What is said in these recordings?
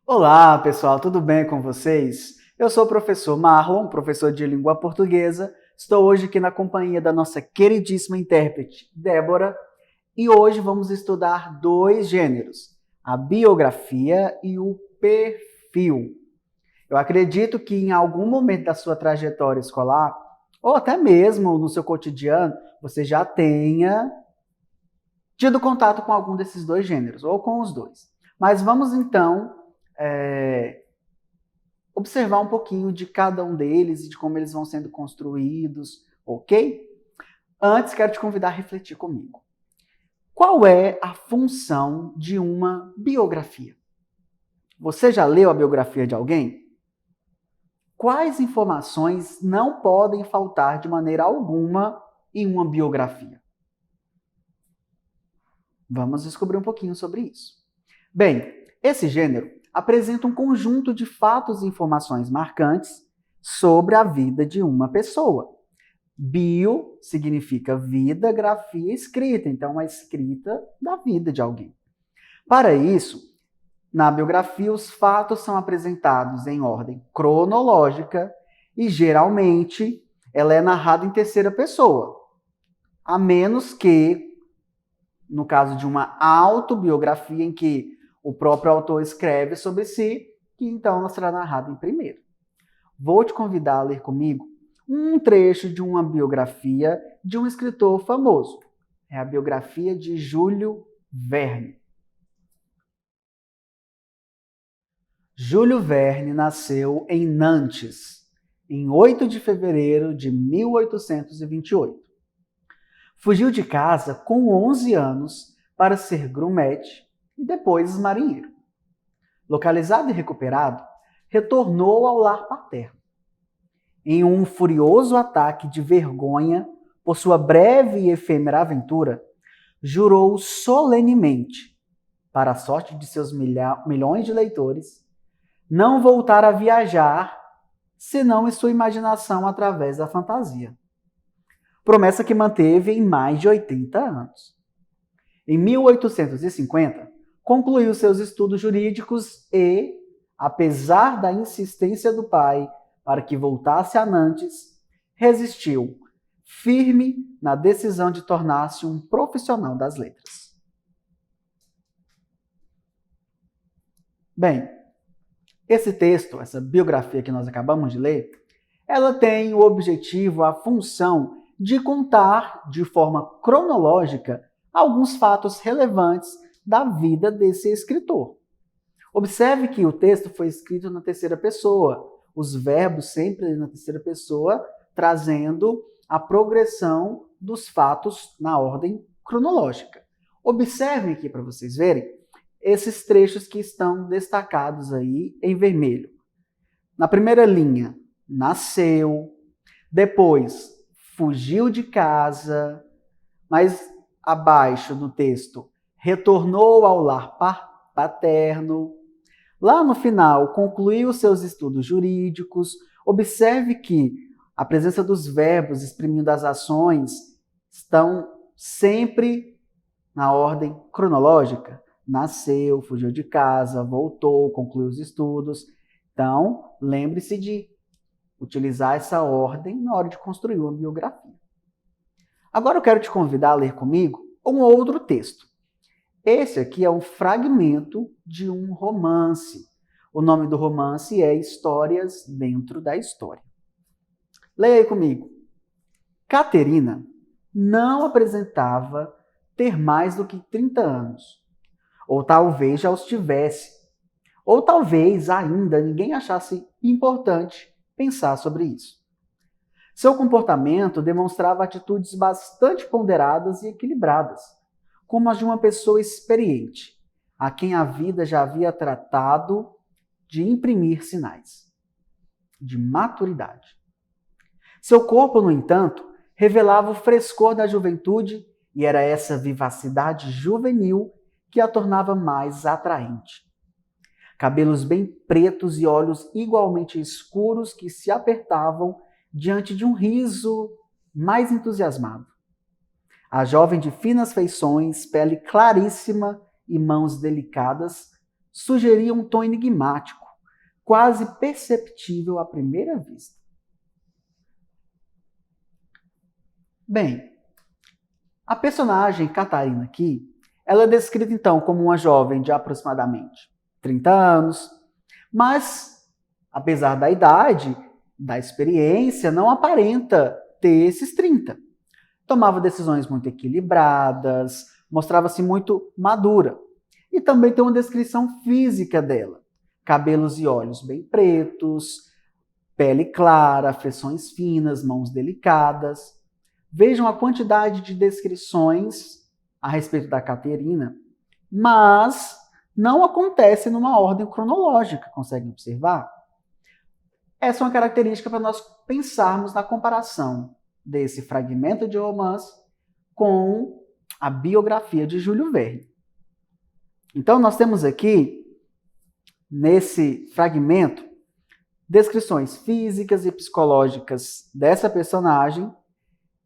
Olá, pessoal, tudo bem com vocês? Eu sou o professor Marlon, professor de língua portuguesa. Estou hoje aqui na companhia da nossa queridíssima intérprete, Débora, e hoje vamos estudar dois gêneros, a biografia e o perfil. Eu acredito que em algum momento da sua trajetória escolar, ou até mesmo no seu cotidiano, você já tenha tido contato com algum desses dois gêneros, ou com os dois. Mas vamos então observar um pouquinho de cada um deles e de como eles vão sendo construídos, ok? Antes, quero te convidar a refletir comigo. Qual é a função de uma biografia? Você já leu a biografia de alguém? Quais informações não podem faltar de maneira alguma em uma biografia? Vamos descobrir um pouquinho sobre isso. Bem, esse gênero apresenta um conjunto de fatos e informações marcantes sobre a vida de uma pessoa. Bio significa vida, grafia, escrita. Então, a escrita da vida de alguém. Para isso, na biografia, os fatos são apresentados em ordem cronológica e, geralmente, ela é narrada em terceira pessoa. A menos que, no caso de uma autobiografia em que o próprio autor escreve sobre si, que então ela será narrada em primeiro. Vou te convidar a ler comigo um trecho de uma biografia de um escritor famoso. É a biografia de Júlio Verne. Júlio Verne nasceu em Nantes, em 8 de fevereiro de 1828. Fugiu de casa com 11 anos para ser grumete e depois marinheiro. Localizado e recuperado, retornou ao lar paterno. Em um furioso ataque de vergonha por sua breve e efêmera aventura, jurou solenemente, para a sorte de seus milhões de leitores, não voltar a viajar senão em sua imaginação através da fantasia. Promessa que manteve em mais de 80 anos. Em 1850, concluiu seus estudos jurídicos e, apesar da insistência do pai para que voltasse a Nantes, resistiu, firme na decisão de tornar-se um profissional das letras. Bem, esse texto, essa biografia que nós acabamos de ler, ela tem o objetivo, a função de contar de forma cronológica alguns fatos relevantes da vida desse escritor. Observe que o texto foi escrito na terceira pessoa, os verbos sempre na terceira pessoa, trazendo a progressão dos fatos na ordem cronológica. Observem aqui para vocês verem esses trechos que estão destacados aí em vermelho. Na primeira linha, nasceu, depois fugiu de casa, mas abaixo no texto, retornou ao lar paterno. Lá no final, concluiu seus estudos jurídicos. Observe que a presença dos verbos exprimindo as ações estão sempre na ordem cronológica. Nasceu, fugiu de casa, voltou, concluiu os estudos. Então, lembre-se de utilizar essa ordem na hora de construir uma biografia. Agora eu quero te convidar a ler comigo um outro texto. Esse aqui é um fragmento de um romance. O nome do romance é Histórias Dentro da História. Leia aí comigo. Caterina não apresentava ter mais do que 30 anos. Ou talvez já os tivesse. Ou talvez ainda ninguém achasse importante pensar sobre isso. Seu comportamento demonstrava atitudes bastante ponderadas e equilibradas, como as de uma pessoa experiente, a quem a vida já havia tratado de imprimir sinais de maturidade. Seu corpo, no entanto, revelava o frescor da juventude e era essa vivacidade juvenil que a tornava mais atraente. Cabelos bem pretos e olhos igualmente escuros que se apertavam diante de um riso mais entusiasmado. A jovem de finas feições, pele claríssima e mãos delicadas, sugeria um tom enigmático, quase perceptível à primeira vista. Bem, a personagem Catarina aqui, ela é descrita então como uma jovem de aproximadamente 30 anos, mas, apesar da idade, da experiência, não aparenta ter esses 30. Tomava decisões muito equilibradas, mostrava-se muito madura. E também tem uma descrição física dela. Cabelos e olhos bem pretos, pele clara, feições finas, mãos delicadas. Vejam a quantidade de descrições a respeito da Caterina, mas não acontece numa ordem cronológica, conseguem observar? Essa é uma característica para nós pensarmos na comparação desse fragmento de romance com a biografia de Júlio Verne. Então, nós temos aqui, nesse fragmento, descrições físicas e psicológicas dessa personagem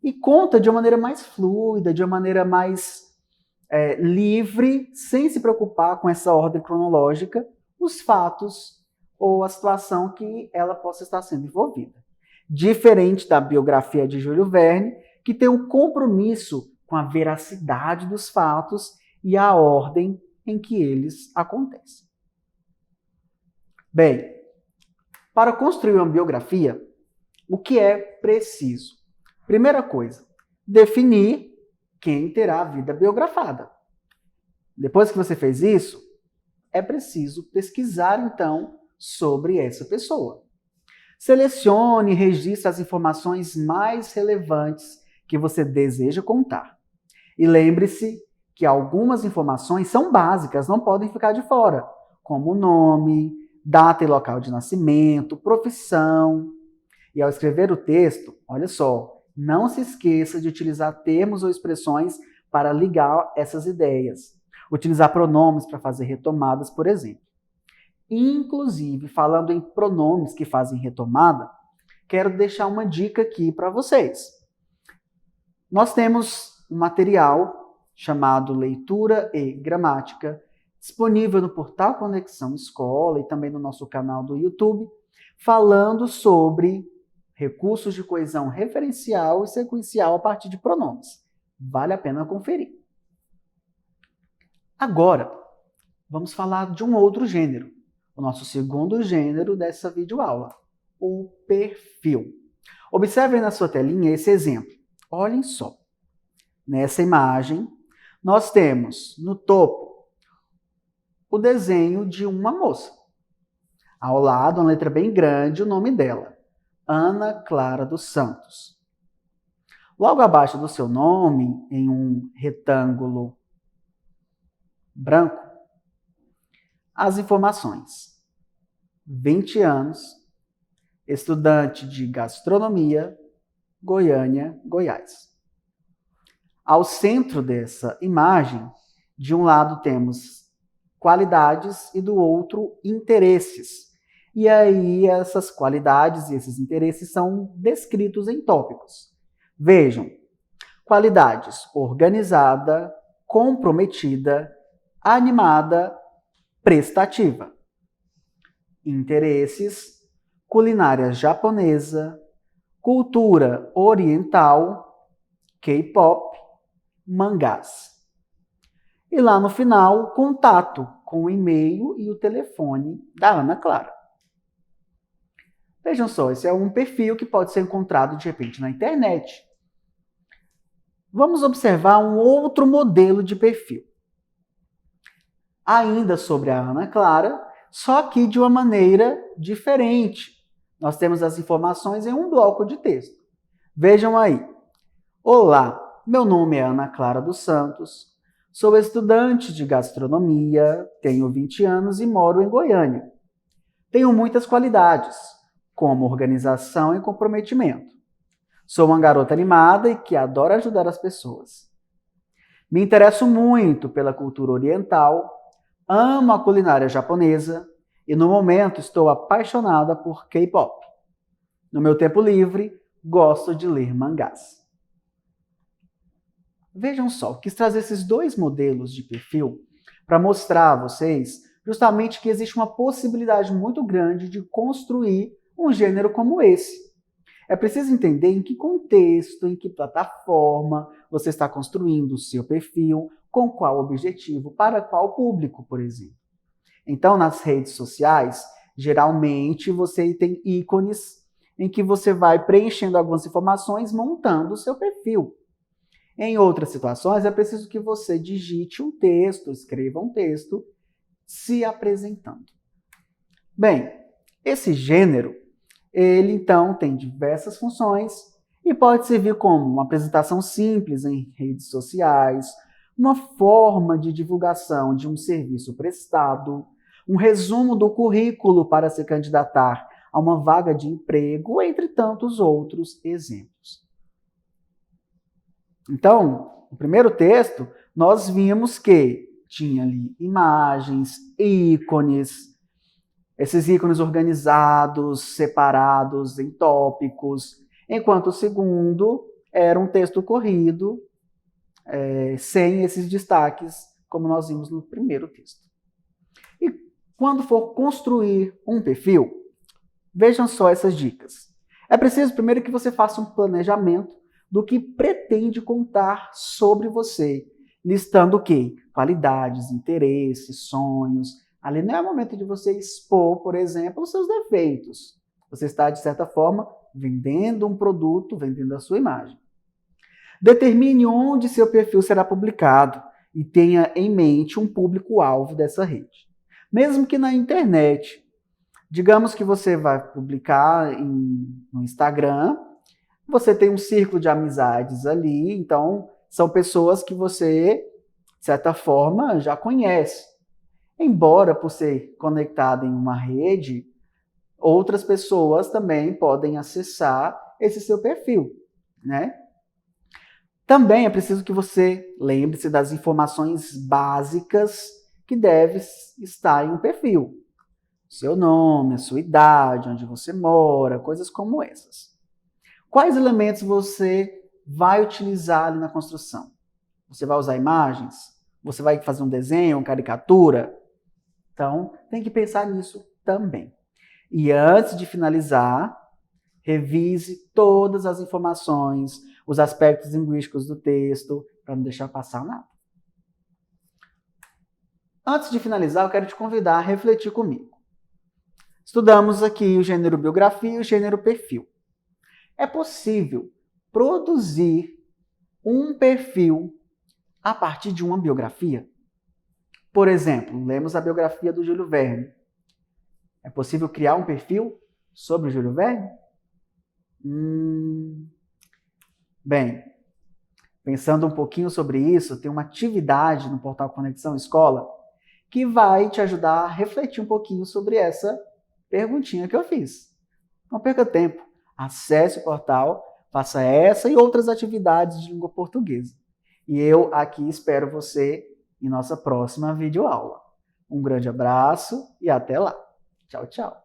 e conta de uma maneira mais fluida, de uma maneira mais livre, sem se preocupar com essa ordem cronológica, os fatos ou a situação que ela possa estar sendo envolvida. Diferente da biografia de Júlio Verne, que tem um compromisso com a veracidade dos fatos e a ordem em que eles acontecem. Bem, para construir uma biografia, o que é preciso? Primeira coisa, definir quem terá a vida biografada. Depois que você fez isso, é preciso pesquisar, então, sobre essa pessoa. Selecione e registre as informações mais relevantes que você deseja contar. E lembre-se que algumas informações são básicas, não podem ficar de fora, como nome, data e local de nascimento, profissão. E ao escrever o texto, olha só, não se esqueça de utilizar termos ou expressões para ligar essas ideias. Utilizar pronomes para fazer retomadas, por exemplo. Inclusive, falando em pronomes que fazem retomada, quero deixar uma dica aqui para vocês. Nós temos um material chamado Leitura e Gramática, disponível no portal Conexão Escola e também no nosso canal do YouTube, falando sobre recursos de coesão referencial e sequencial a partir de pronomes. Vale a pena conferir. Agora, vamos falar de um outro gênero, o nosso segundo gênero dessa videoaula, o perfil. Observem na sua telinha esse exemplo. Olhem só. Nessa imagem, nós temos no topo o desenho de uma moça. Ao lado, uma letra bem grande, o nome dela. Ana Clara dos Santos. Logo abaixo do seu nome, em um retângulo branco, as informações. 20 anos, estudante de gastronomia, Goiânia, Goiás. Ao centro dessa imagem, de um lado temos qualidades e do outro interesses. E aí essas qualidades e esses interesses são descritos em tópicos. Vejam, qualidades: organizada, comprometida, animada, prestativa. Interesses: culinária japonesa, cultura oriental, K-pop, mangás. E lá no final, contato com o e-mail e o telefone da Ana Clara. Vejam só, esse é um perfil que pode ser encontrado de repente na internet. Vamos observar um outro modelo de perfil. Ainda sobre a Ana Clara, só que de uma maneira diferente. Nós temos as informações em um bloco de texto. Vejam aí. Olá, meu nome é Ana Clara dos Santos, sou estudante de gastronomia, tenho 20 anos e moro em Goiânia. Tenho muitas qualidades, como organização e comprometimento. Sou uma garota animada e que adora ajudar as pessoas. Me interesso muito pela cultura oriental, amo a culinária japonesa e no momento estou apaixonada por K-pop. No meu tempo livre, gosto de ler mangás. Vejam só, quis trazer esses dois modelos de perfil para mostrar a vocês justamente que existe uma possibilidade muito grande de construir um gênero como esse. É preciso entender em que contexto, em que plataforma você está construindo o seu perfil, com qual objetivo, para qual público, por exemplo. Então, nas redes sociais, geralmente você tem ícones em que você vai preenchendo algumas informações, montando o seu perfil. Em outras situações, é preciso que você digite um texto, escreva um texto, se apresentando. Bem, esse gênero, ele então tem diversas funções e pode servir como uma apresentação simples em redes sociais, uma forma de divulgação de um serviço prestado, um resumo do currículo para se candidatar a uma vaga de emprego, entre tantos outros exemplos. Então, no primeiro texto, nós vimos que tinha ali imagens, ícones, esses ícones organizados, separados em tópicos, enquanto o segundo era um texto corrido, sem esses destaques, como nós vimos no primeiro texto. E quando for construir um perfil, vejam só essas dicas. É preciso primeiro que você faça um planejamento do que pretende contar sobre você, listando o quê? Qualidades, interesses, sonhos. Ali não é o momento de você expor, por exemplo, os seus defeitos. Você está, de certa forma, vendendo um produto, vendendo a sua imagem. Determine onde seu perfil será publicado e tenha em mente um público-alvo dessa rede. Mesmo que na internet, digamos que você vai publicar no Instagram, você tem um círculo de amizades ali, então são pessoas que você, de certa forma, já conhece. Embora, por ser conectado em uma rede, outras pessoas também podem acessar esse seu perfil, né? Também é preciso que você lembre-se das informações básicas que deve estar em um perfil. Seu nome, a sua idade, onde você mora, coisas como essas. Quais elementos você vai utilizar ali na construção? Você vai usar imagens? Você vai fazer um desenho, uma caricatura? Então, tem que pensar nisso também. E antes de finalizar, revise todas as informações, os aspectos linguísticos do texto, para não deixar passar nada. Antes de finalizar, eu quero te convidar a refletir comigo. Estudamos aqui o gênero biografia e o gênero perfil. É possível produzir um perfil a partir de uma biografia? Por exemplo, lemos a biografia do Júlio Verne. É possível criar um perfil sobre o Júlio Verne? Bem, pensando um pouquinho sobre isso, tem uma atividade no portal Conexão Escola que vai te ajudar a refletir um pouquinho sobre essa perguntinha que eu fiz. Não perca tempo. Acesse o portal, faça essa e outras atividades de língua portuguesa. E eu aqui espero você em nossa próxima videoaula. Um grande abraço e até lá. Tchau, tchau.